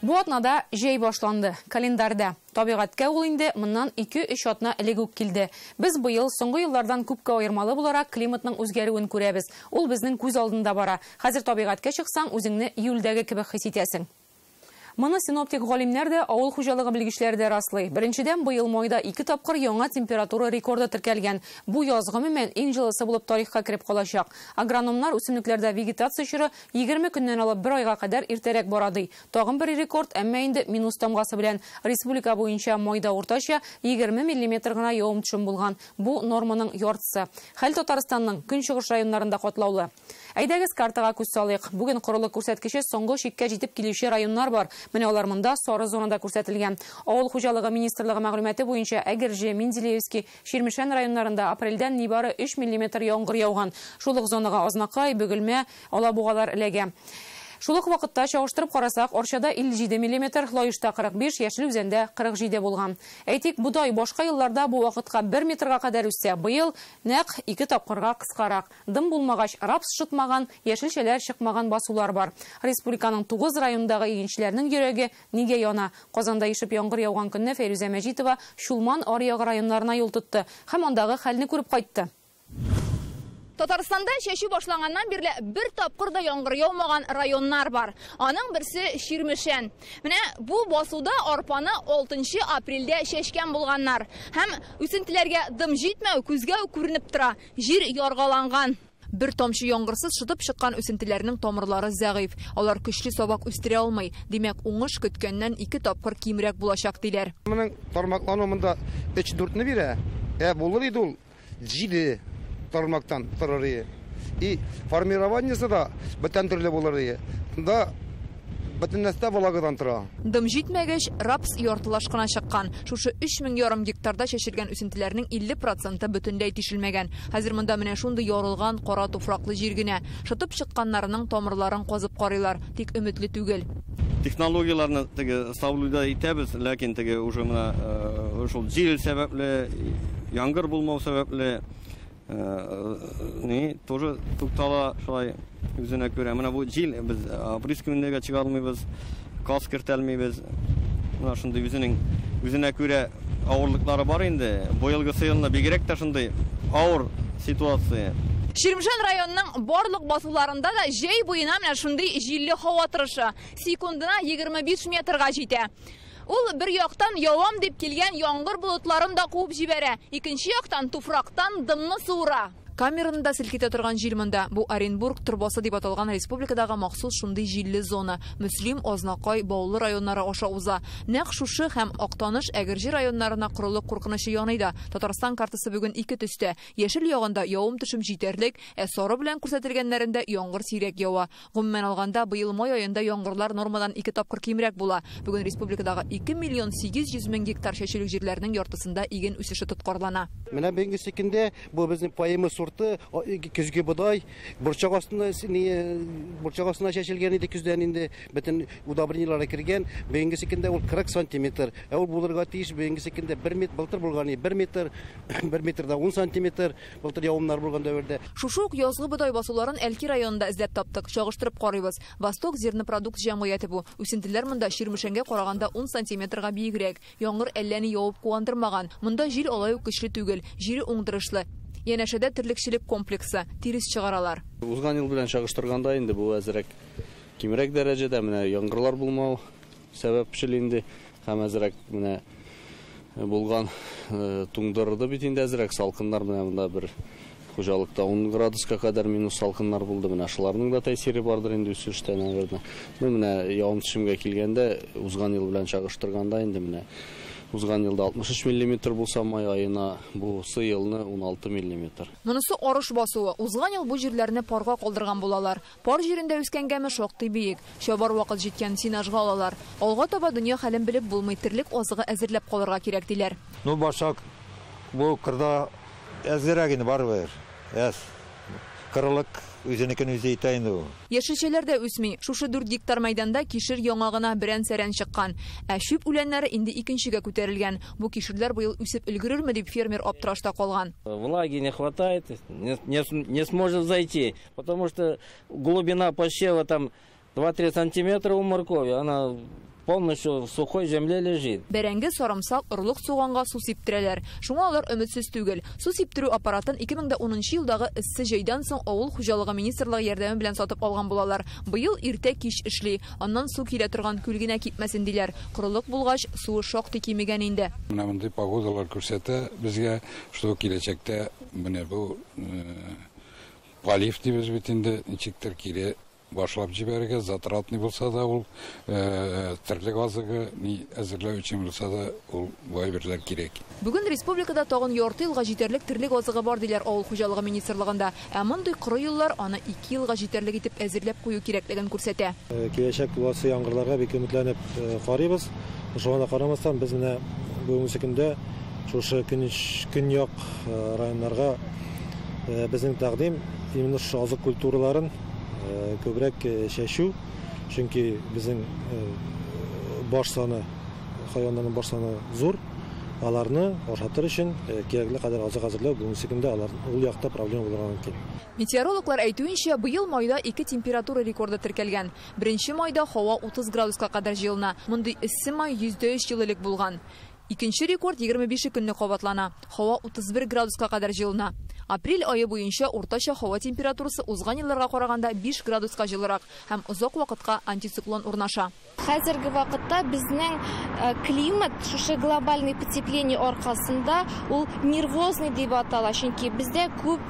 Бу атнада жей башланды. Календарда табигатькә ул инде моннан 2-3 атна элек үк килде. Без быел соңгы еллардан күпкә аермалы буларак климатның үзгәрүен күрәбез. Ул безнең күз алдында бара. Хәзер табигатькә чыксаң, үзеңне июльдәге кебек хис итәсең. Моны синоптик галимнәр дә, авыл хуҗалыгы белгечләре дә раслый. Беренчедән, быел майда 2 тапкыр яңа температура рекорды теркәлгән. Бу яз гомумән иң җылысы булып тарихка кереп калачак. Агрономнар үсемлекләрдә вегетация чоры 20 көннән алып 1 айга кадәр иртәрәк бара ди. Тагын бер рекорд, әмма инде минус тамгасы белән республика буенча майда уртача 20 мм гына явым-төшем булган. Бу норманың яртысы. Хәл Татарстанның көнчыгыш районнарында катлаулы. Әйдәгез картага күз салыйк. Бүген корылык күрсәткече соңгы чиккә җитеп килүче районнар бар. Менә алар монда сары зонада күрсәтелгән. Авыл хуҗалыгы министрлыгы мәгълүматы буенча Әгерҗе, Менделеевский, Ширмешән районнарында апрельдән нибары 3 мм яңгыр яуган. Шулык зонага Азнакай, Бөгелмә, Алабугалар эләгә. Шулык вакытта чагыштырып карасак, Арчада 57 мм, Лаешта 45, Яшел Үзәндә 47 булган. Әйтик, будай башка елларда бу вакытка 1 метрга кадәр үсә. Быел нәкъ 2 тапкырга кыскарак. Дым булмагач, рапс шытмаган, яшелчәләр чыкмаган басулар бар. Республиканың 9 районындагы игенчеләрнең йөрәге нигә яна? Казанда ишеп яңгыр яуган көнне Фәрүзә Мәҗитова Шулман, Аръягы районнарына юл тотты һәм андагы хәлне күреп кайтты. Татарстанда шәшү башланганнан бирле бер тапкыр да яңгыр яумаган районнар бар. Аның берсе Ширмешән. Менә бу басуда арпаны 6 апрельдә шәшкән булганнар. Һәм үсентеләргә дым җитмәү күзгә күренеп тора. Җир яргаланган. Бер тамчы яңгырсыз шытып чыккан үсентеләрнең тамырлары зәгыйф. Алар көчле сабак үстерә алмый. Димәк, уңыш көткәннән 2 тапкыр кимрәк булачак диләр. Моның тармаклануында 3-4 не бирә. Булыр иде ул 7 тармактан торыры. И формированиесе да бөтен төрле булыры. Да бөтеннәстә балагыдан тора. Дым җитмәгәч, рапс яртылаш кына чыккан. Шушы 3,5 гектарда чәчелгән үсентеләрнең 50% бөтенләй тишелмәгән. Хәзер монда менә шундый ярылган кара туфраклы җир генә. Шытып чыкканнарның тамырларын казып карыйлар, тик өметле түгел. Технологияларны теге саулыда итәбез, ләкин теге уже менә шул җил сәбәпле, яңгыр булмау сәбәпле тоже туктала шулай үзенә күрә. Менә бу җил без опрыскиваниегә чыга алмыйбыз, газ кертелмибез. Менә шундый үзенә күрә авырлыклары бар инде. Быелгы елны бигрәк тә шундый авыр ситуация. Ширмешән районының барлык басуларында да җәй буена менә шундый җилле һава торышы секундына 25 метрга җитә. Ул бер яктан явам дип килгән яңгыр болытларын да куып җибәрә, икенче яктан туфрактан дымны суыра. Камераны да селкетә торган җил монда. Бу Оренбург турбасы дип аталган республикадагы махсус шундый җилле зона. Мөслим, Азнакай, Баулы районнары аша уза. Нәкъ шушы һәм Актаныш, Әгерҗе районнарына корылык куркынычы яныйда. Татарстан картасы бүген 2 төстә. Яшел ягында явым-төшем җитәрлек, сары белән күрсәтелгәннәрендә яңгыр сирәк ява. Гомумән алганда быел май аенда яңгырлар нормадан 2 тапкыр кимрәк була. Бүген республикадагы 2 800 000 гектар шәчелек җирләрнең яртысында иген үсеше тоткарлана. Менә бүгенге секендә бу безнең паемы көзге будай борчак астына чәчелгән иде, көздән инде бөтен удобрениялар кергән. Бүгенге секендә ул 40 см. Ул булырга тиеш бүгенге секендә 1 метр былтыр булган, 1 метрда 10 см былтыр явымнар булган дәвердә. Шушы ук язгы будай басуларын Әлки районында эзләп таптык, чагыштырып карыйбыз. Восток зернопродукт җәмгыяте бу. Үсентеләр монда Ширмешәнгә караганда 10 см бигрәк. Яңгыр әлләни явып куандырмаган. Монда җил алай ук көчле түгел, җире уңдырышлы. Янәшәдә терлекчелек комплексы, тирис чыгаралар. Узган ел белән чагыштырганда инде бу әзрәк кимрәк дәрәҗәдә менә яңгырлар булмау сәбәпчел инде һәм әзрәк менә булган туңдырды бит инде әзрәк салкыннар менә монда бер хуҗалыкта 10 градуска кадәр минус салкыннар булды. Менә шуларның да тәэсире бардыр инде үсештә наверное. Менә явым-төшемгә килгәндә узган ел белән чагыштырганда инде менә узган елда 63 мм булса, май айына бу елны 16 мм. Монысы арыш басуы. Узган ел бу җирләрне парга калдырган булалар. Пар җирендә үскәнгәме шактый биек. Чабар вакыт җиткән синажга алалар. Алга таба дөнья хәлен белеп булмый, тирлек азыгы әзерләп калырга кирәк диләр. Ну башак бу кырда әзрәгене барбыр. Кырылык үзенекен үзе итә инде ул. Яшелчәләр дә үсми. Шушы 4 гектар мәйданда кишер яңагына берән-сәрән чыккан. Ә шүп үләннәре инде икенчегә күтәрелгән. Бу кишерләр быел үсеп өлгерерме дип фермер аптырашта калган. Влаги не хватает, не сможет зайти, потому что глубина посева там 2-3 сантиметра у моркови, она полностью сухой земле лежит. Бәрәңге, сарымсак, орлык суганга су сиптерәләр. Шуңа алар өметсез түгел. Су сиптерү аппаратын 2010 елдагы эссе җәйдән соң авыл хуҗалыгы министрлыгы ярдәме белән сатып алган булалар. Быел иртә кич эшли. Аннан су килә торган күл генә китмәсен диләр. Корылык булгач, суы шактый кимегән инде. Менә мондый погодалар күрсәтә безгә, что киләчәктә менә бу полив дибез бит инде ничектер кире башлап җибәрергә, затратный булса да ул терлек азыгы ни әзерләү өчен булса да ул вайберләр кирәк. Бүген республикада тагын ярты елга җитәрлек терлек азыгы бар диләр авыл хуҗалыгы министрлыгында. Ә мондый коры еллар аны 2 елга җитәрлек итеп әзерләп кую кирәклеген күрсәтә. Киләчәк буласы яңгырларга бик өметләнеп карыйбыз. Шуңа карамастан без менә бүгенге көндә шушы көньяк районнарга безнең тәкъдим именно шу азык культураларын күбрәк чәчү, чөнки безнең баш саны, хайваннарның баш саны зур. Аларны ашатыр өчен кирәкле кадәр азык әзерләү бүгенге көндә алар ул якта проблема булырга мөмкин. Метеорологлар әйтүенчә, быел майда 2 температура рекорды теркәлгән. 1 майда һава 30 градуска кадәр җылына. Мондый эссе май 103 ел элек булган. Икенче рекорд 25 көнне кабатлана. Һава 31 градуска кадәр җылына. Апрель айы буенча уртача һава температурасы узган елларга караганда 5 градуска җылырак һәм озак вакытка антициклон урнаша. Хәзерге вакытта безнең климат шушы глобальный потепление аркасында ул нервозный дип атала, чөнки бездә күп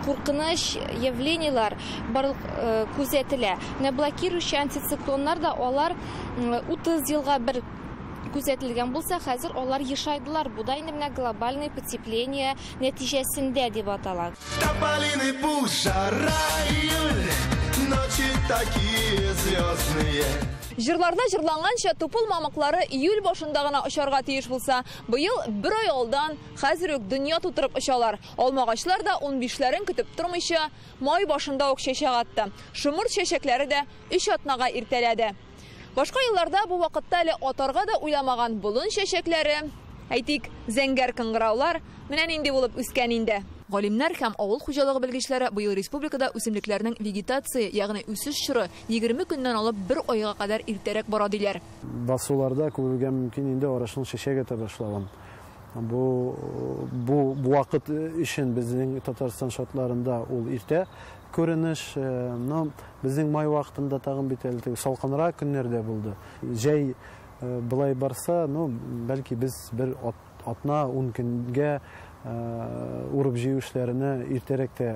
куркыныч явлениялар барлык күзәтелә. Блокирующий антициклоннар да алар 30 елга бер күзәтелгән булса, хәзер алар ешайдылар. Бу да инде менә глобальный потепление нәтиҗәсендә дип атала. Җырларда җырланганча тупыл мамыклары июль башында гына очарга тиеш булса, быел 1 ай алдан хәзер үк дөнья тутырып очалар. Алмагачлар да 15ләрен көтеп тормыйча май башында ук чәчәк атты. Шымырт чәчәкләре дә 3 атнага иртәләде. Башка елларда бу вакытта әле атарга да уйламаган болын чәчәкләре, әйтик, зәңгәр кыңгыраулар менә нинди булып үскән инде. Галимнәр һәм авыл хуҗалыгы белгечләре быел республикада үсемлекләрнең вегетация, ягъни үсеш чоры 20 көннән алып 1 айга кадәр иртәрәк бара диләр. Басуларда күрергә мөмкин инде арашның чәчәк ата башлаган. Бу вакыт өчен безнең Татарстан шартларында ул иртә күренеш, но безнең май вакытында тагын бит әле салкынрак көннәрдә булды. Җәй булай барса, бәлки без бер атна 10 көнгә урып җыю эшләренә иртәрәк тә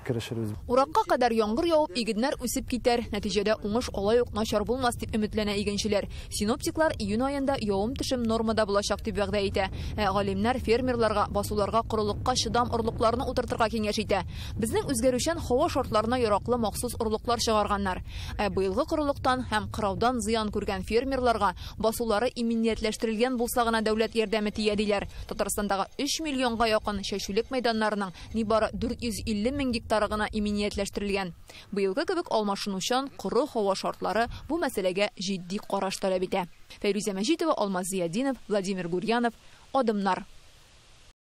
керешербез. Уракка кадәр яңгыр явып, игеннәр үсеп китәр, нәтиҗәдә уңыш алай ук начар булмас дип өметләнә игенчеләр. Синоптиклар июнь аенда явым-төшем нормада булачак дип вәгъдә итә. Галимнәр фермерларга, басуларга, корылыкка чыдам орлыкларны утыртырга киңәш итә. Безнең үзгәрүчән һава шартларына яраклы махсус орлыклар чыгарганнар. Быелгы корылыктан һәм кырауда зыян күргән фермерларга басулары иминиятләштерелгән булса гына дәүләт ярдәме тия диләр. Татарстандагы 3 миллионга якын чәчүлек мәйданнарының нибары 450 мең гектары гына иминиятләштерелгән. Быелгы кебек алмашынучан коры һава шартлары бу мәсьәләгә җитди караш таләп итә. Фәйрүзә Мәҗитова, Алмаз Зиядинов, Владимир Гурьянов, Адымнар.